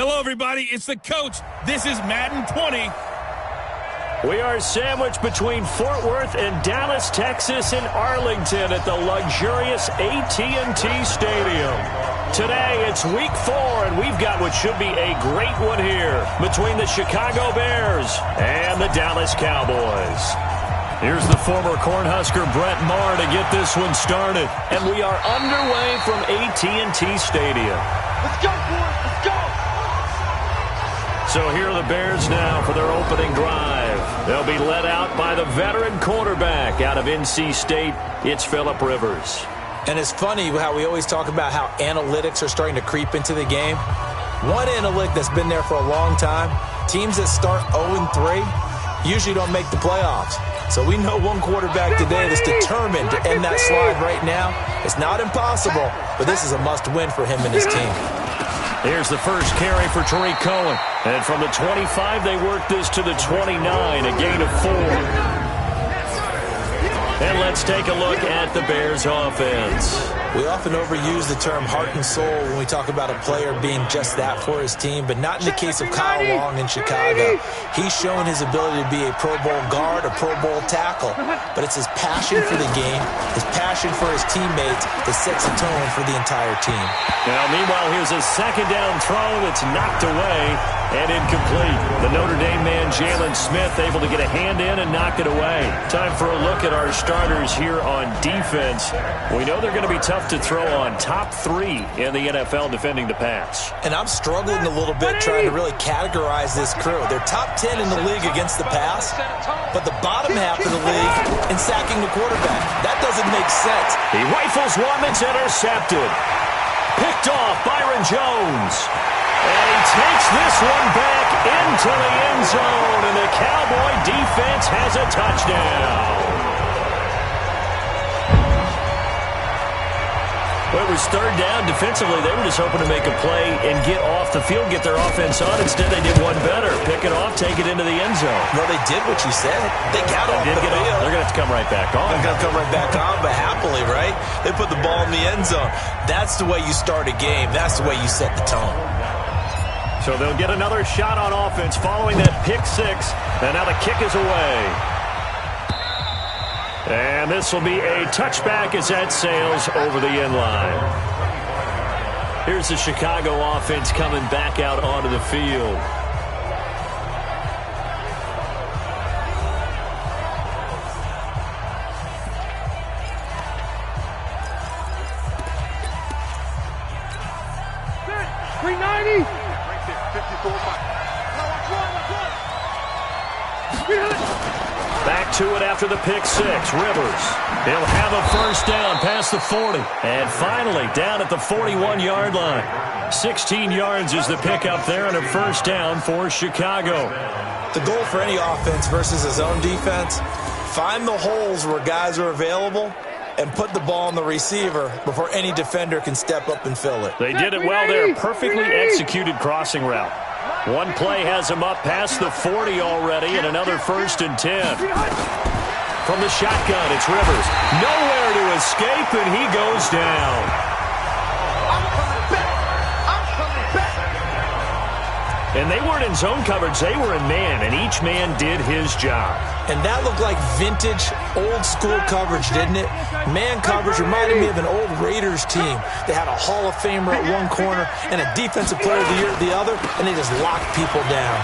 Hello, everybody. It's the coach. This is Madden 20. We are sandwiched between Fort Worth and Dallas, Texas, and Arlington at the luxurious AT&T Stadium. Today, it's week 4, and we've got what should be a great one here between the Chicago Bears and the Dallas Cowboys. Here's the former Cornhusker Brett Maher to get this one started. And we are underway from AT&T Stadium. Let's go, boys. Let's go. So here are the Bears now for their opening drive. They'll be led out by the veteran quarterback out of NC State. It's Phillip Rivers. And it's funny how we always talk about how analytics are starting to creep into the game. One analytic that's been there for a long time, teams that start 0-3 usually don't make the playoffs. So we know one quarterback today that's determined to end that slide right now. It's not impossible, but this is a must-win for him and his team. Here's the first carry for Tariq Cohen. And from the 25, they work this to the 29, a gain of 4. And let's take a look at the Bears offense. We often overuse the term heart and soul when we talk about a player being just that for his team, but not in the case of Kyle Long in Chicago. He's shown his ability to be a Pro Bowl guard, a Pro Bowl tackle, but it's his passion for the game, his passion for his teammates that sets the tone for the entire team. Now, meanwhile, here's a second down throw that's knocked away and incomplete. The Notre Dame man, Jalen Smith, able to get a hand in and knock it away. Time for a look at our starters here on defense. We know they're going to be tough to throw on. Top 3 in the NFL defending the pass. And I'm struggling a little bit trying to really categorize this crew. They're top 10 in the league against the pass, but the bottom half of the league in sacking the quarterback. That doesn't make sense. He rifles one that's intercepted. Picked off Byron Jones. And he takes this one back into the end zone, and the Cowboy defense has a touchdown. Well, it was third down. Defensively, they were just hoping to make a play and get off the field, get their offense on. Instead, they did one better. Pick it off, take it into the end zone. Well, they did what you said. They got off the field. They're going to have to come right back on. They're going to come right back on, but happily, right? They put the ball in the end zone. That's the way you start a game. That's the way you set the tone. So they'll get another shot on offense following that pick 6. And now the kick is away. And this will be a touchback as that sails over the end line. Here's the Chicago offense coming back out onto the field. Back to it after the pick 6. Rivers. He'll have a first down past the 40. And finally down at the 41-yard line. 16 yards is the pickup there and a first down for Chicago. The goal for any offense versus his own defense, find the holes where guys are available and put the ball on the receiver before any defender can step up and fill it. They did it well there. Perfectly executed crossing route. One play has him up past the 40 already, and another 1st and 10. From the shotgun, it's Rivers. Nowhere to escape, and he goes down. And they weren't in zone coverage. They were in man, and each man did his job. And that looked like vintage, old-school coverage, didn't it? Man coverage reminded me of an old Raiders team. They had a Hall of Famer at one corner and a Defensive Player of the Year at the other, and they just locked people down.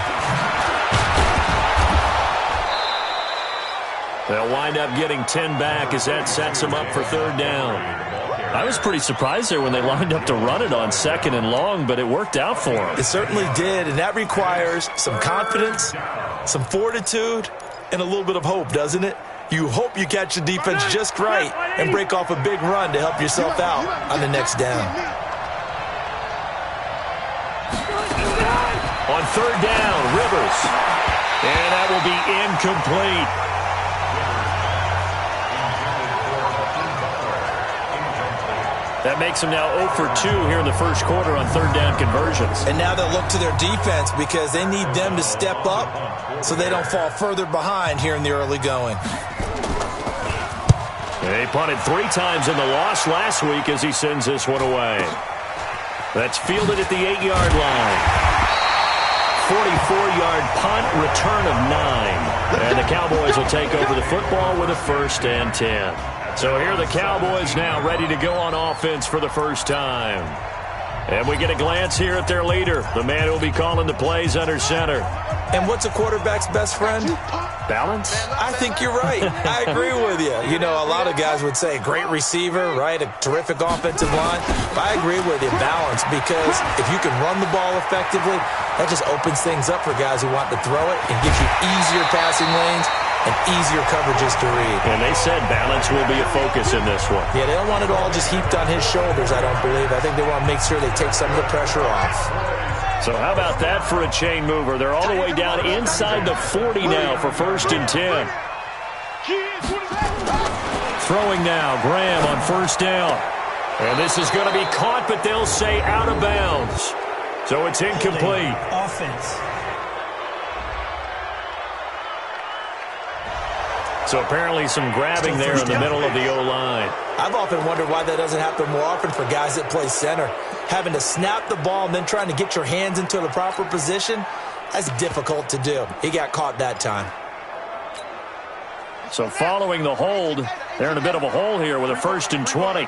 They'll wind up getting 10 back as that sets them up for third down. I was pretty surprised there when they lined up to run it on 2nd and long, but it worked out for them. It certainly did, and that requires some confidence, some fortitude, and a little bit of hope, doesn't it? You hope you catch the defense just right and break off a big run to help yourself out on the next down. On third down, Rivers. And that will be incomplete. That makes them now 0 for 2 here in the first quarter on third down conversions. And now they'll look to their defense because they need them to step up so they don't fall further behind here in the early going. They punted 3 times in the loss last week as he sends this one away. That's fielded at the 8-yard line. 44-yard punt, return of 9. And the Cowboys will take over the football with a 1st and 10. So here are the Cowboys now ready to go on offense for the first time. And we get a glance here at their leader, the man who will be calling the plays under center. And what's a quarterback's best friend? Balance? I think you're right. I agree with you. You know, a lot of guys would say great receiver, right? A terrific offensive line. But I agree with you, balance, because if you can run the ball effectively, that just opens things up for guys who want to throw it and gives you easier passing lanes and easier coverages to read. And they said balance will be a focus in this one. Yeah, they don't want it all just heaped on his shoulders, I don't believe. I think they want to make sure they take some of the pressure off. So how about that for a chain mover? They're all the way down inside the 40 now for 1st and 10. Throwing now, Graham on 1st down. And this is going to be caught, but they'll say out of bounds. So it's incomplete. Offense. So apparently some grabbing there in the middle of the O-line. I've often wondered why that doesn't happen more often for guys that play center. Having to snap the ball and then trying to get your hands into the proper position, that's difficult to do. He got caught that time. So following the hold, they're in a bit of a hole here with a 1st and 20.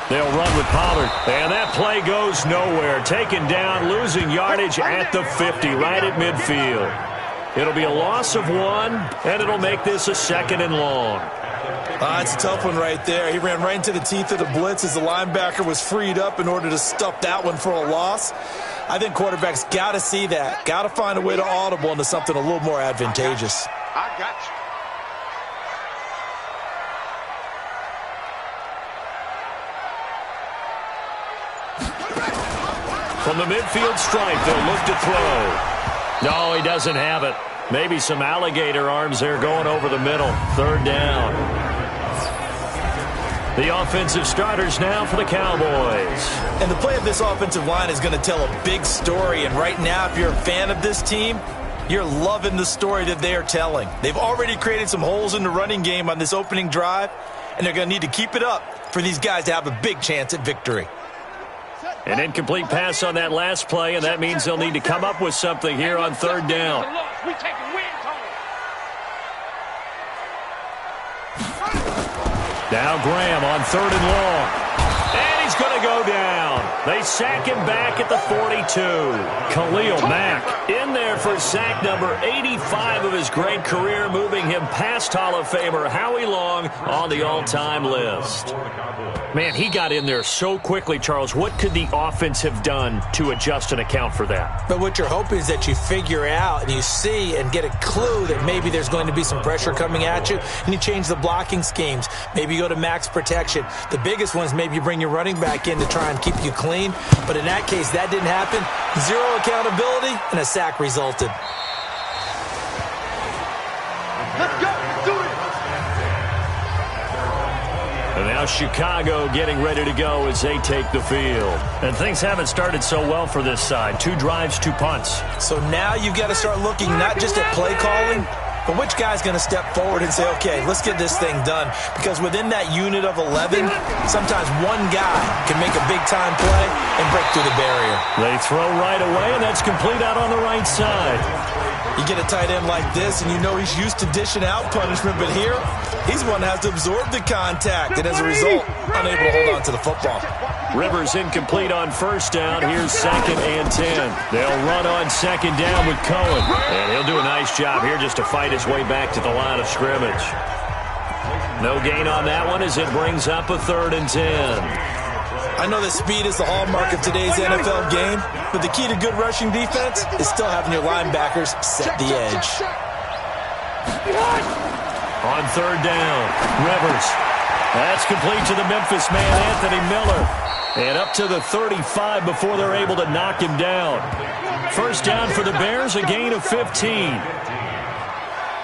They'll run with Pollard. And that play goes nowhere. Taken down, losing yardage at the 50, right at midfield. It'll be a loss of 1, and it'll make this a 2nd and long. It's a tough one right there. He ran right into the teeth of the blitz as the linebacker was freed up in order to stuff that one for a loss. I think quarterbacks got to see that. Got to find a way to audible into something a little more advantageous. I got you. From the midfield stripe, they'll look to throw. No, he doesn't have it. Maybe some alligator arms there going over the middle. 3rd down. The offensive starters now for the Cowboys. And the play of this offensive line is going to tell a big story. And right now, if you're a fan of this team, you're loving the story that they are telling. They've already created some holes in the running game on this opening drive, and they're going to need to keep it up for these guys to have a big chance at victory. An incomplete pass on that last play, and that means they'll need to come up with something here on 3rd down. Now Graham on 3rd and long. And he's going to go down. They sack him back at the 42. Khalil Mack in there for sack number 85 of his great career, moving him past Hall of Famer Howie Long on the all-time list. Man, he got in there so quickly, Charles. What could the offense have done to adjust and account for that? But what you're hoping is that you figure out and you see and get a clue that maybe there's going to be some pressure coming at you, and you change the blocking schemes. Maybe you go to max protection. The biggest one is maybe you bring your running back in to try and keep you clean. But in that case, that didn't happen. 0 accountability, and a sack resulted. Let's go. Do it. And now Chicago getting ready to go as they take the field. And things haven't started so well for this side. 2 drives, 2 punts. So now you've got to start looking not just at play calling, but which guy's going to step forward and say, okay, let's get this thing done. Because within that unit of 11, sometimes one guy can make a big-time play and break through the barrier. They throw right away, and that's complete out on the right side. You get a tight end like this, and you know he's used to dishing out punishment, but here, he's one that has to absorb the contact, and as a result, unable to hold on to the football. Rivers incomplete on 1st down. Here's 2nd and 10. They'll run on 2nd down with Cohen. And he'll do a nice job here just to fight his way back to the line of scrimmage. No gain on that one as it brings up a 3rd and 10. I know that speed is the hallmark of today's NFL game, but the key to good rushing defense is still having your linebackers set the edge. On 3rd down, Rivers. That's complete to the Memphis man, Anthony Miller. And up to the 35 before they're able to knock him down. 1st down for the Bears, a gain of 15.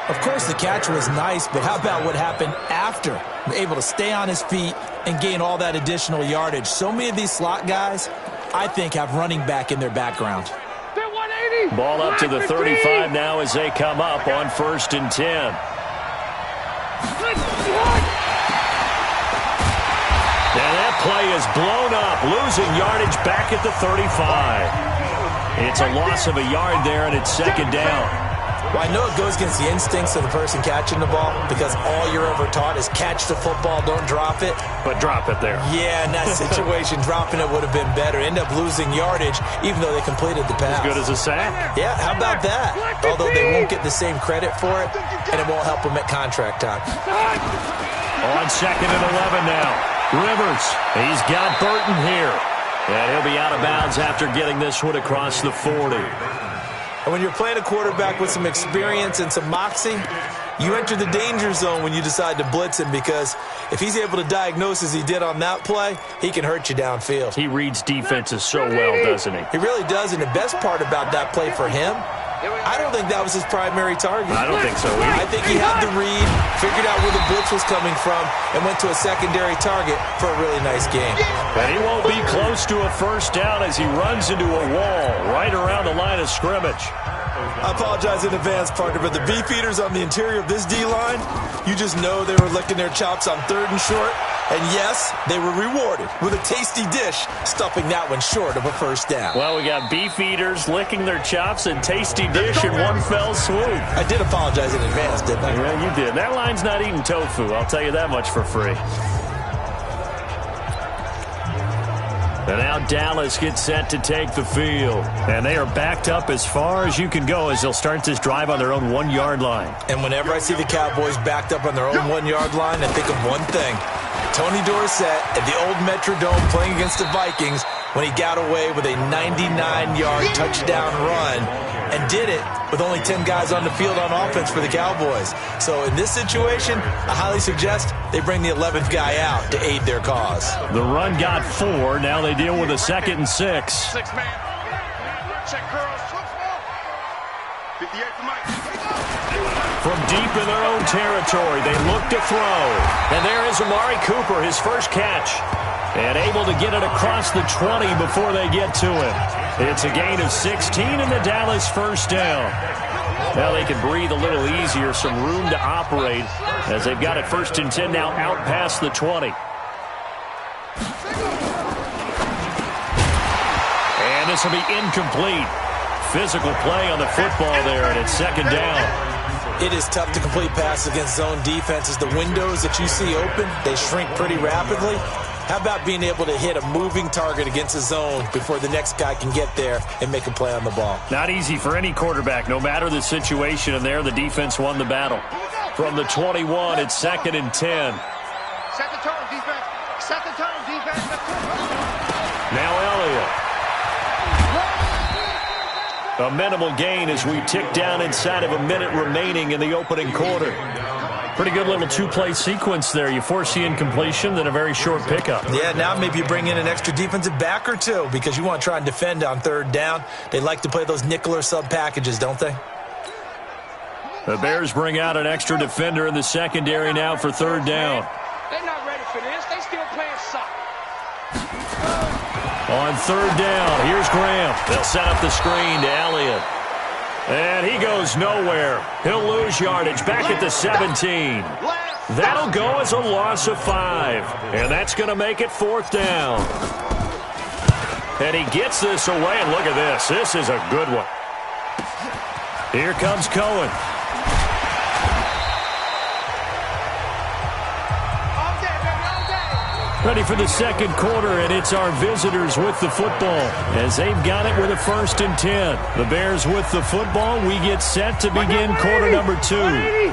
Of course, the catch was nice, but how about what happened after? Able to stay on his feet and gain all that additional yardage. So many of these slot guys, I think, have running back in their background. Ball up to the 35 now as they come up on 1st and 10. play is blown up, losing yardage back at the 35. It's a loss of a yard there, and it's second down. Well, I know it goes against the instincts of the person catching the ball because all you're ever taught is catch the football, don't drop it. But drop it there. Yeah, in that situation, dropping it would have been better. End up losing yardage, even though they completed the pass. As good as a sack. Yeah, how about that? Although they won't get the same credit for it, and it won't help them at contract time. On second and 11 now. Rivers, he's got Burton here. And he'll be out of bounds after getting this one across the 40. And when you're playing a quarterback with some experience and some moxie, you enter the danger zone when you decide to blitz him because if he's able to diagnose as he did on that play, he can hurt you downfield. He reads defenses so well, doesn't he? He really does, and the best part about that play for him, I don't think that was his primary target. I don't think so either. I think he had the read, figured out where the blitz was coming from, and went to a secondary target for a really nice game. And he won't be close to a first down as he runs into a wall right around the line of scrimmage. I apologize in advance, partner, but the beefeaters on the interior of this D-line, you just know they were licking their chops on 3rd and short. And yes, they were rewarded with a tasty dish, stuffing that one short of a first down. Well, we got beefeaters licking their chops and tasty dish in one fell swoop. I did apologize in advance, didn't I? Yeah, you did. That line's not eating tofu, I'll tell you that much for free. And now Dallas gets set to take the field. And they are backed up as far as you can go as they'll start this drive on their own 1-yard line. And whenever I see the Cowboys backed up on their own 1-yard line, I think of one thing. Tony Dorsett at the old Metrodome playing against the Vikings when he got away with a 99-yard touchdown run and did it with only 10 guys on the field on offense for the Cowboys. So in this situation, I highly suggest they bring the 11th guy out to aid their cause. The run got 4. Now they deal with a 2nd and 6. 6-man. Check curls. 58 for Mike. From deep in their own territory, they look to throw. And there is Amari Cooper, his first catch. And able to get it across the 20 before they get to him. It's a gain of 16 and the Dallas first down. Now they can breathe a little easier, some room to operate as they've got it 1st and 10 now out past the 20. And this will be incomplete. Physical play on the football there, and it's 2nd down. It is tough to complete passes against zone defenses. The windows that you see open, they shrink pretty rapidly. How about being able to hit a moving target against a zone before the next guy can get there and make a play on the ball? Not easy for any quarterback, no matter the situation, and there the defense won the battle. From the 21, it's 2nd and 10. Set the tone, defense. Set the tone, defense. Now Elliott. A minimal gain as we tick down inside of a minute remaining in the opening quarter. Pretty good little 2-play sequence there. You force the incompletion, then a very short pickup. Yeah, now maybe you bring in an extra defensive back or two because you want to try and defend on 3rd down. They like to play those nickel or sub packages, don't they? The Bears bring out an extra defender in the secondary now for 3rd down. They're not ready for this. They still playing soccer. On 3rd down, here's Graham. They'll set up the screen to Elliott. And he goes nowhere. He'll lose yardage back at the 17. That'll go as a loss of 5. And that's going to make it 4th down. And he gets this away, and look at this. This is a good one. Here comes Cohen. Ready for the 2nd quarter, and it's our visitors with the football as they've got it with a 1st and 10. The Bears with the football. We get set to begin quarter number 2.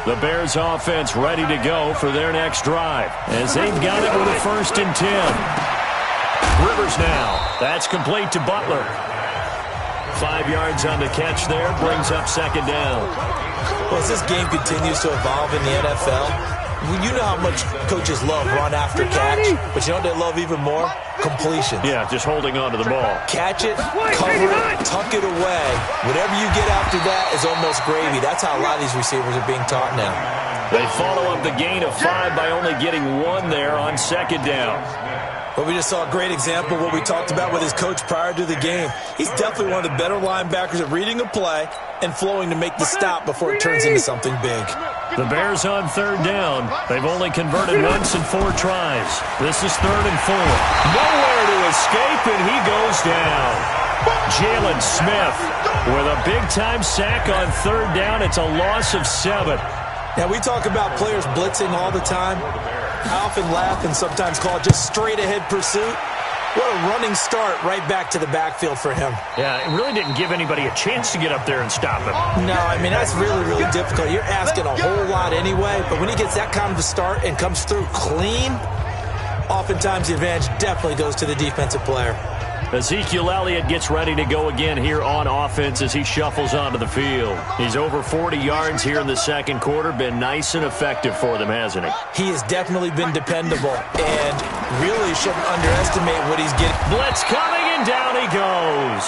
The Bears offense ready to go for their next drive as they've got it with a 1st and 10. Rivers now. That's complete to Butler. 5 yards on the catch there, brings up 2nd down. Well, as this game continues to evolve in the NFL, you know how much coaches love run after catch, but you know what they love even more? Completion. Yeah, just holding on to the ball. Catch it, cover it, tuck it away. Whatever you get after that is almost gravy. That's how a lot of these receivers are being taught now. They follow up the gain of 5 by only getting 1 there on 2nd down. But we just saw a great example of what we talked about with his coach prior to the game. He's definitely one of the better linebackers at reading a play and flowing to make the stop before it turns into something big. The Bears on third down. They've only converted once in 4 tries. This is 3rd and 4. Nowhere to escape, and he goes down. Jalen Smith with a big-time sack on 3rd down. It's a loss of 7. Now, we talk about players blitzing all the time. I often laugh and sometimes call it just straight-ahead pursuit. What a running start right back to the backfield for him. Yeah, it really didn't give anybody a chance to get up there and stop him. No, I mean, that's really, really difficult. You're asking a whole lot anyway, but when he gets that kind of a start and comes through clean, oftentimes the advantage definitely goes to the defensive player. Ezekiel Elliott gets ready to go again here on offense as he shuffles onto the field. He's over 40 yards here in the second quarter. Been nice and effective for them, hasn't he? He has definitely been dependable and really shouldn't underestimate what he's getting. Blitz coming, and down he goes.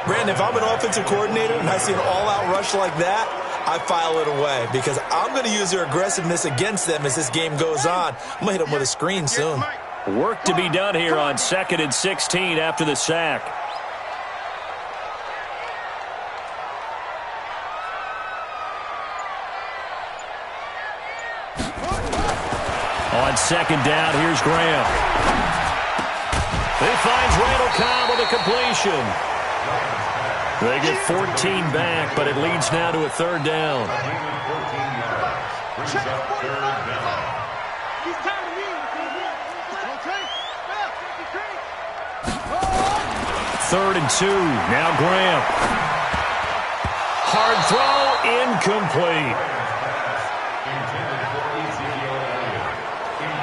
Brandon, if I'm an offensive coordinator and I see an all-out rush like that, I file it away because I'm going to use their aggressiveness against them as this game goes on. I'm going to hit them with a screen soon. Work to be done here on 2nd and 16 after the sack. On 2nd down, here's Graham. He finds Randall Cobb with a completion. They get 14 back, but it leads now to a 3rd down. 3rd and 2. Now Graham. Hard throw, incomplete.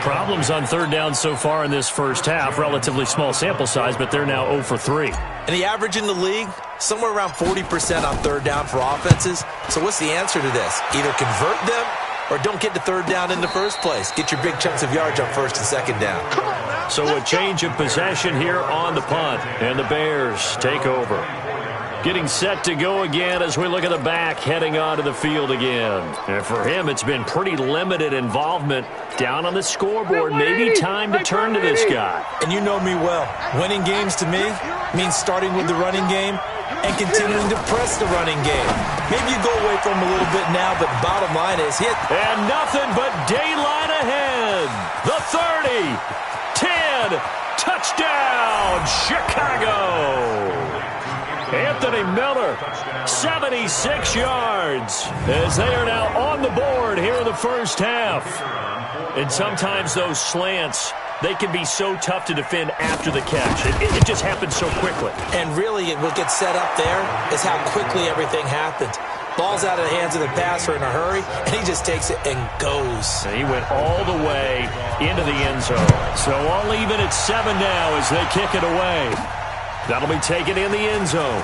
Problems on 3rd down so far in this first half. Relatively small sample size, but they're now 0 for 3. And the average in the league, somewhere around 40% on 3rd down for offenses. So what's the answer to this? Either convert them or don't get to 3rd down in the first place. Get your big chunks of yards on 1st and 2nd down. So a change of possession here on the punt, and the Bears take over. Getting set to go again as we look at the back heading onto the field again. And for him, it's been pretty limited involvement down on the scoreboard. Maybe time to turn to this guy. And you know me well. Winning games to me means starting with the running game and continuing to press the running game. Maybe you go away from him a little bit now, but bottom line is hit. And nothing but daylight ahead. The 30, 10, touchdown, Chicago. Anthony Miller, 76 yards, as they are now on the board here in the first half. And sometimes those slants, they can be so tough to defend after the catch. It just happens so quickly. And really, what gets set up there is how quickly everything happens. Ball's out of the hands of the passer in a hurry, and he just takes it and goes. And he went all the way into the end zone. So all even at 7 now as they kick it away. That'll be taken in the end zone.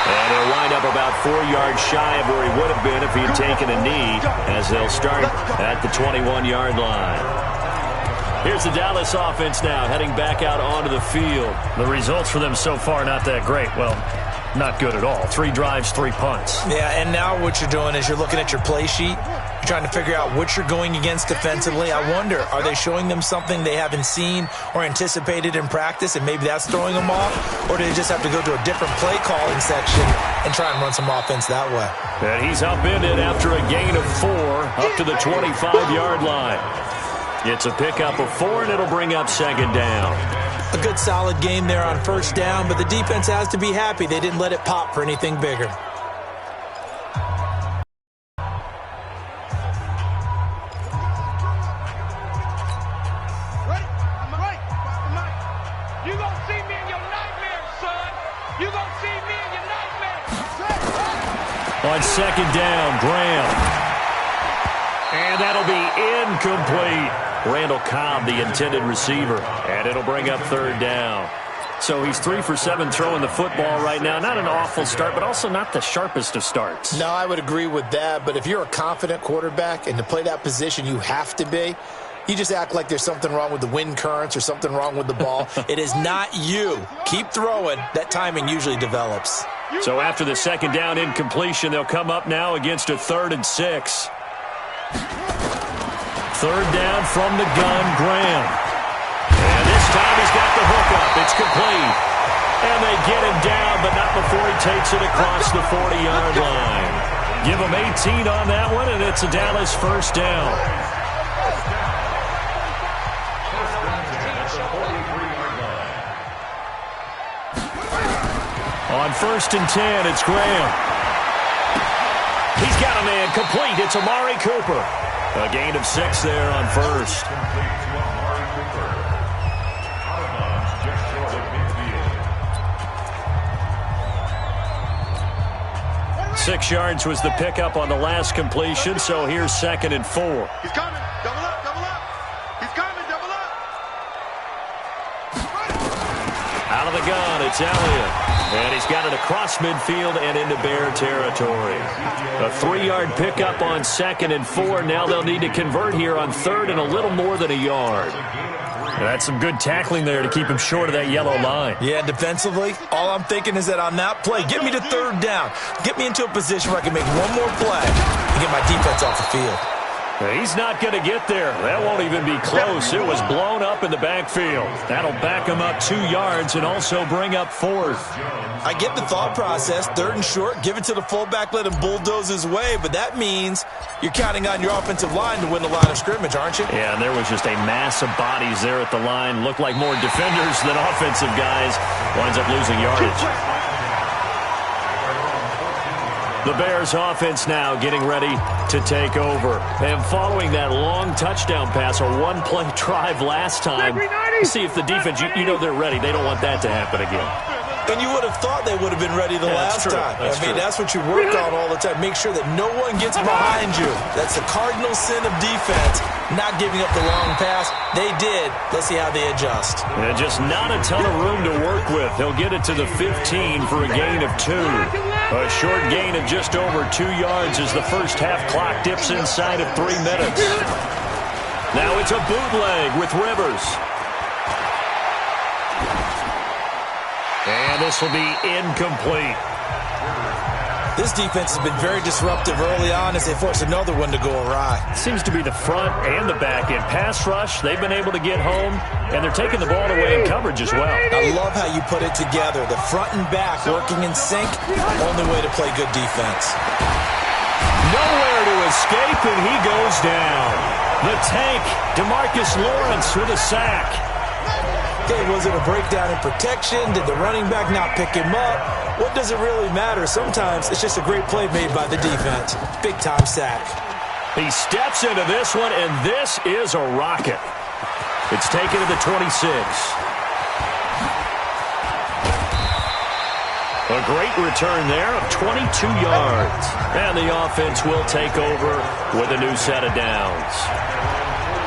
And he'll wind up about 4 yards shy of where he would have been if he had taken a knee, as they'll start at the 21-yard line. Here's the Dallas offense now, heading back out onto the field. The results for them so far not that great. Well, not good at all. 3 drives, 3 punts. Yeah, and now what you're doing is you're looking at your play sheet. You're trying to figure out what you're going against defensively. I wonder, are they showing them something they haven't seen or anticipated in practice, and maybe that's throwing them off? Or do they just have to go to a different play calling section and try and run some offense that way? And he's upended after a gain of 4 up to the 25-yard line. It's a pickup of 4, and it'll bring up 2nd down. A good solid game there on 1st down, but the defense has to be happy they didn't let it pop for anything bigger. You gonna see me in your nightmares, son. You gonna see me in your nightmares. On 2nd down, Graham. And that'll be incomplete. Randall Cobb, the intended receiver. And it'll bring up 3rd down. So he's 3 for 7 throwing the football right now. Not an awful start, but also not the sharpest of starts. No, I would agree with that. But if you're a confident quarterback and to play that position, you have to be. You just act like there's something wrong with the wind currents or something wrong with the ball. It is not you. Keep throwing. That timing usually develops. So after the 2nd down incompletion, they'll come up now against a 3rd and 6. 3rd down from the gun, Graham. And this time he's got the hook up. It's complete. And they get him down, but not before he takes it across the 40-yard line. Give him 18 on that one, and it's a Dallas first down. On 1st and 10, it's Graham. He's got a man complete. It's Amari Cooper. A gain of 6 there on 1st. 6 yards was the pickup on the last completion, so here's 2nd and 4. He's coming. Double up, double up. He's coming, double up. Out of the gun, it's Elliott. And he's got it across midfield and into Bear territory. A 3-yard pickup on 2nd and 4. Now they'll need to convert here on 3rd and a little more than a yard. That's some good tackling there to keep him short of that yellow line. Yeah, defensively, all I'm thinking is that on that play, get me to 3rd down. Get me into a position where I can make one more play and get my defense off the field. He's not going to get there. That won't even be close. It was blown up in the backfield. That'll back him up 2 yards and also bring up 4th. I get the thought process, 3rd and short, give it to the fullback, let him bulldoze his way, but that means you're counting on your offensive line to win the line of scrimmage, aren't you? Yeah, and there was just a mass of bodies there at the line. Looked like more defenders than offensive guys. Winds up losing yardage. The Bears offense now getting ready to take over. And following that long touchdown pass, a one-play drive last time, see if the defense, you know they're ready. They don't want that to happen again. And you would have thought they would have been ready the last time. That's what you work on all the time. Make sure that no one gets behind you. That's the cardinal sin of defense, not giving up the long pass. They did. Let's see how they adjust. And just not a ton of room to work with. He'll get it to the 15 for a gain of 2. A short gain of just over 2 yards as the first half clock dips inside of 3 minutes. Now it's a bootleg with Rivers. And this will be incomplete. This defense has been very disruptive early on as they force another one to go awry. Seems to be the front and the back end. Pass rush, they've been able to get home, and they're taking the ball away in coverage as well. I love how you put it together. The front and back working in sync, only way to play good defense. Nowhere to escape, and he goes down. The tank, DeMarcus Lawrence with a sack. Okay, was it a breakdown in protection? Did the running back not pick him up? What does it really matter? Sometimes it's just a great play made by the defense. Big-time sack. He steps into this one, and this is a rocket. It's taken to the 26. A great return there of 22 yards. And the offense will take over with a new set of downs.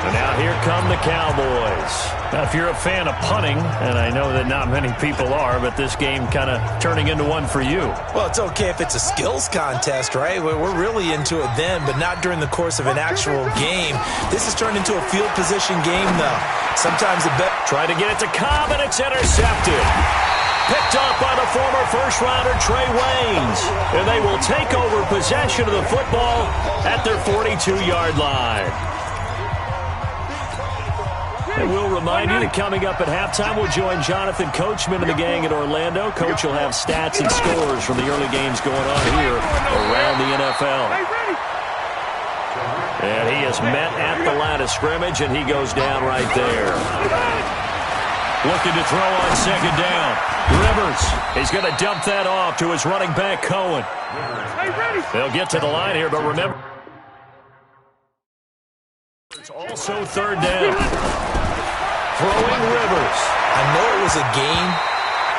And now here come the Cowboys. Now, if you're a fan of punting, and I know that not many people are, but this game kind of turning into one for you. Well, it's okay if it's a skills contest, right? We're really into it then, but not during the course of an actual game. This has turned into a field position game, though. Sometimes the bet. Try to get it to Cobb, and it's intercepted. Picked off by the former first-rounder Trey Waynes. And they will take over possession of the football at their 42-yard line. And we'll remind you that coming up at halftime, we'll join Jonathan Coachman and the gang in Orlando. Coach will have stats and scores from the early games going on here around the NFL. And he is met at the line of scrimmage, and he goes down right there. Looking to throw on 2nd down. Rivers, he's going to dump that off to his running back, Cohen. They'll get to the line here, but remember, it's also 3rd down. Throwing Rivers. I know it was a game,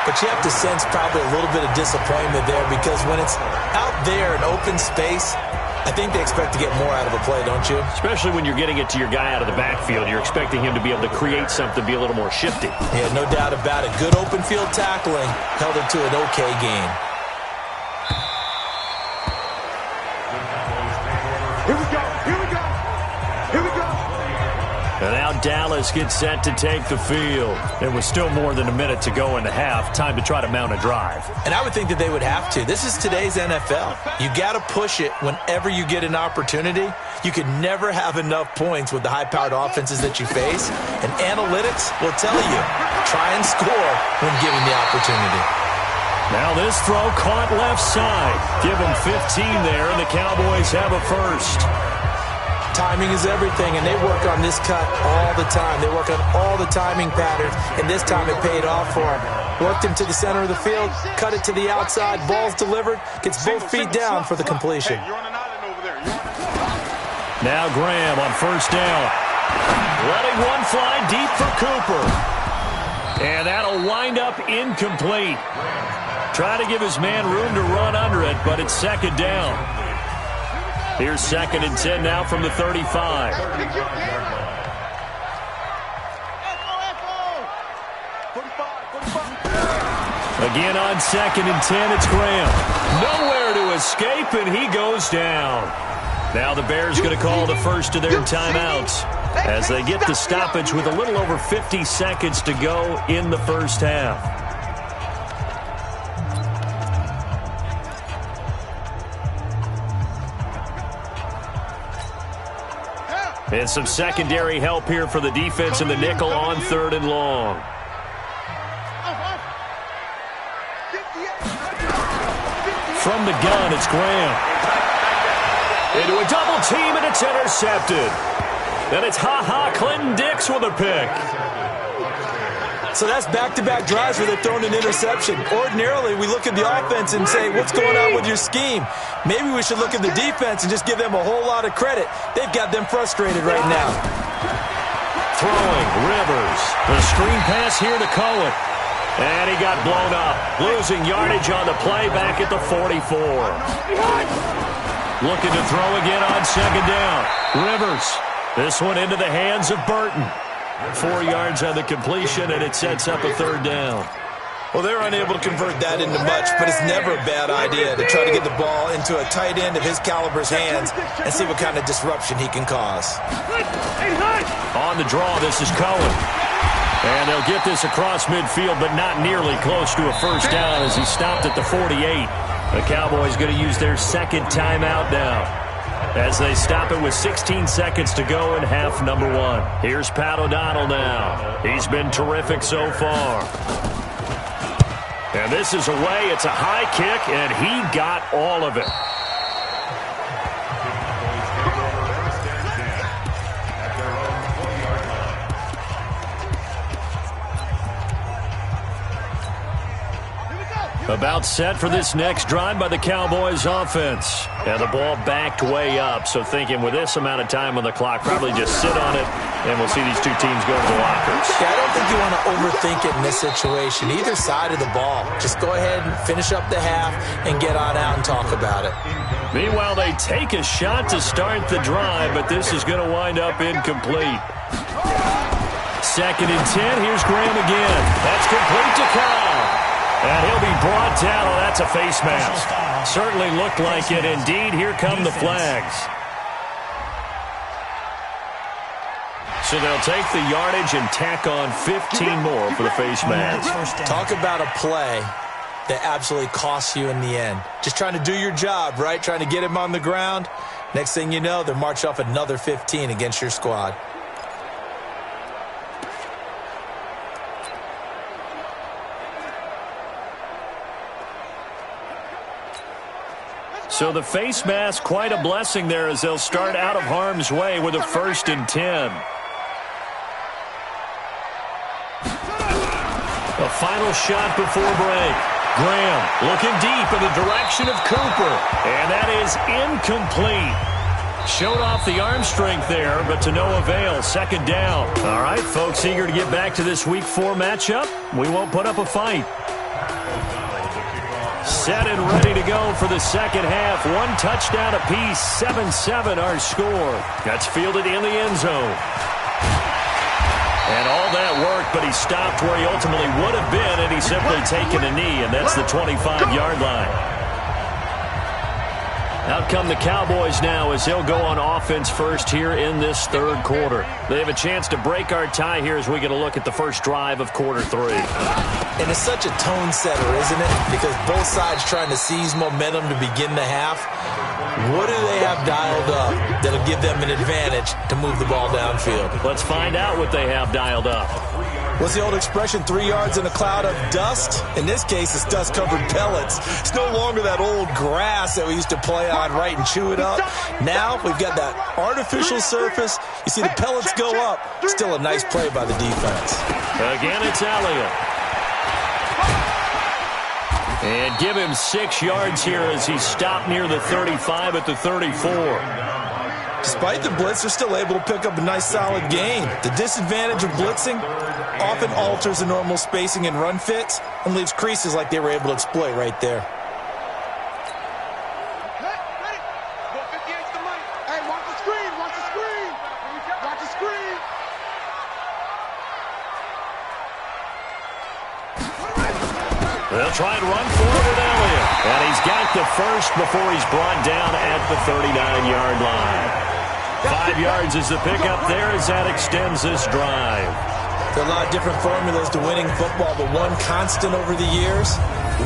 but you have to sense probably a little bit of disappointment there because when it's out there in open space, I think they expect to get more out of a play, don't you? Especially when you're getting it to your guy out of the backfield. You're expecting him to be able to create something, be a little more shifty. Yeah, no doubt about it. Good open field tackling held it to an okay game. Here we go. Here we go. Here we go. And now Dallas gets set to take the field. There was still more than a minute to go in the half. Time to try to mount a drive. And I would think that they would have to. This is today's NFL. You got to push it whenever you get an opportunity. You can never have enough points with the high-powered offenses that you face. And analytics will tell you, try and score when given the opportunity. Now this throw caught left side. Give them 15 there, and the Cowboys have a first. Timing is everything, and they work on this cut all the time. They work on all the timing patterns, and this time it paid off for them. Worked him to the center of the field, cut it to the outside, ball's delivered, gets both feet down for the completion. Now Graham on first down. Letting one fly deep for Cooper. And that'll wind up incomplete. Try to give his man room to run under it, but it's second down. Here's 2nd and 10 now from the 35. Again on 2nd and 10, it's Graham. Nowhere to escape, and he goes down. Now the Bears going to call the first of their timeouts as they get the stoppage with a little over 50 seconds to go in the first half. And some secondary help here for the defense in the nickel on 3rd and long. From the gun, it's Graham. Into a double team, and it's intercepted. Then it's Clinton Dix with a pick. So that's back-to-back drives where they're throwing an interception. Ordinarily, we look at the offense and say, what's going on with your scheme? Maybe we should look at the defense and just give them a whole lot of credit. They've got them frustrated right now. Throwing, Rivers. The screen pass here to Cohen. And he got blown up. Losing yardage on the play back at the 44. Looking to throw again on 2nd down. Rivers. This one into the hands of Burton. 4 yards on the completion, and it sets up a 3rd down. Well, they're unable to convert that into much, but it's never a bad idea to try to get the ball into a tight end of his caliber's hands and see what kind of disruption he can cause. On the draw, this is Cohen. And they'll get this across midfield, but not nearly close to a first down as he stopped at the 48. The Cowboys going to use their 2nd timeout now, as they stop it with 16 seconds to go in half number 1. Here's Pat O'Donnell now. He's been terrific so far. And this is away. It's a high kick, and he got all of it. About set for this next drive by the Cowboys offense. And the ball backed way up, so thinking with this amount of time on the clock, probably just sit on it, and we'll see these two teams go to the lockers. Yeah, I don't think you want to overthink it in this situation. Either side of the ball. Just go ahead and finish up the half and get on out and talk about it. Meanwhile, they take a shot to start the drive, but this is going to wind up incomplete. 2nd and 10, here's Graham again. That's complete to Kyle. And he'll be brought down. Oh, that's a face mask. Certainly looked like it. Indeed, here come the flags. So they'll take the yardage and tack on 15 more for the face mask. Talk about a play that absolutely costs you in the end. Just trying to do your job, right? Trying to get him on the ground. Next thing you know, they'll march off another 15 against your squad. So the face mask, quite a blessing there as they'll start out of harm's way with a 1st and 10. A final shot before break. Graham looking deep in the direction of Cooper. And that is incomplete. Showed off the arm strength there, but to no avail. 2nd down. All right, folks, eager to get back to this Week 4 matchup. We won't put up a fight. Set and ready to go for the second half. 1 touchdown apiece. 7-7 our score. That's fielded in the end zone. And all that work, but he stopped where he ultimately would have been, and he's simply taken a knee, and that's the 25-yard line. Out come the Cowboys now as they'll go on offense first here in this third quarter. They have a chance to break our tie here as we get a look at the first drive of quarter 3. And it's such a tone setter, isn't it? Because both sides trying to seize momentum to begin the half. What do they have dialed up that'll give them an advantage to move the ball downfield? Let's find out what they have dialed up. What's the old expression, 3 yards in a cloud of dust? In this case, it's dust-covered pellets. It's no longer that old grass that we used to play on, right, and chew it up. Now we've got that artificial surface. You see the pellets go up. Still a nice play by the defense. Again, it's Elliott. And give him 6 yards here as he stopped near the 35 at the 34. Despite the blitz, they're still able to pick up a nice solid gain. The disadvantage of blitzing often alters the normal spacing and run fits and leaves creases like they were able to exploit right there. They'll try and run forward at Elliott. And he's got the first before he's brought down at the 39-yard line. 5 yards is the pickup there as that extends this drive. There are a lot of different formulas to winning football, but one constant over the years,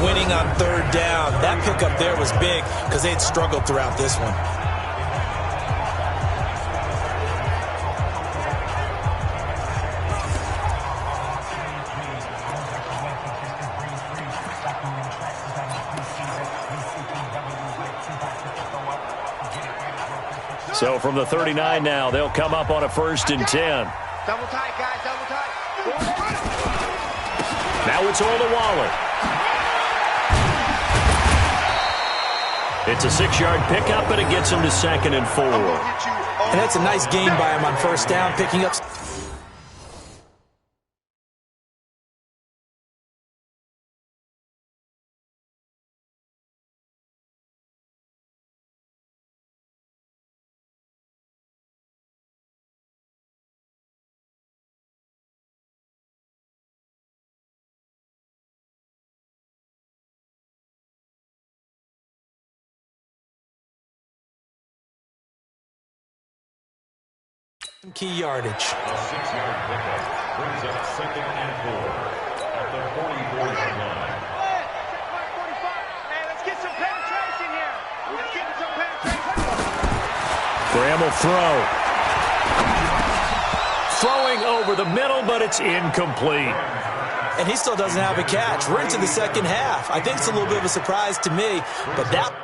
winning on third down. That pickup there was big because they had struggled throughout this one. So from the 39 now, they'll come up on a 1st and 10. Double tight, guys, double tight. Now it's Olawale. It's a 6-yard pickup, and it gets him to 2nd and 4. And that's a nice gain by him on 1st down, picking up some key yardage. A 6-yard pickup brings up 2nd and 4 at the 44-yard line. Hey, let's get some penetration here. Let's get some penetration. Graham will throw. Throwing over the middle, but it's incomplete. And he still doesn't have a catch. We're into the second half. I think it's a little bit of a surprise to me, but that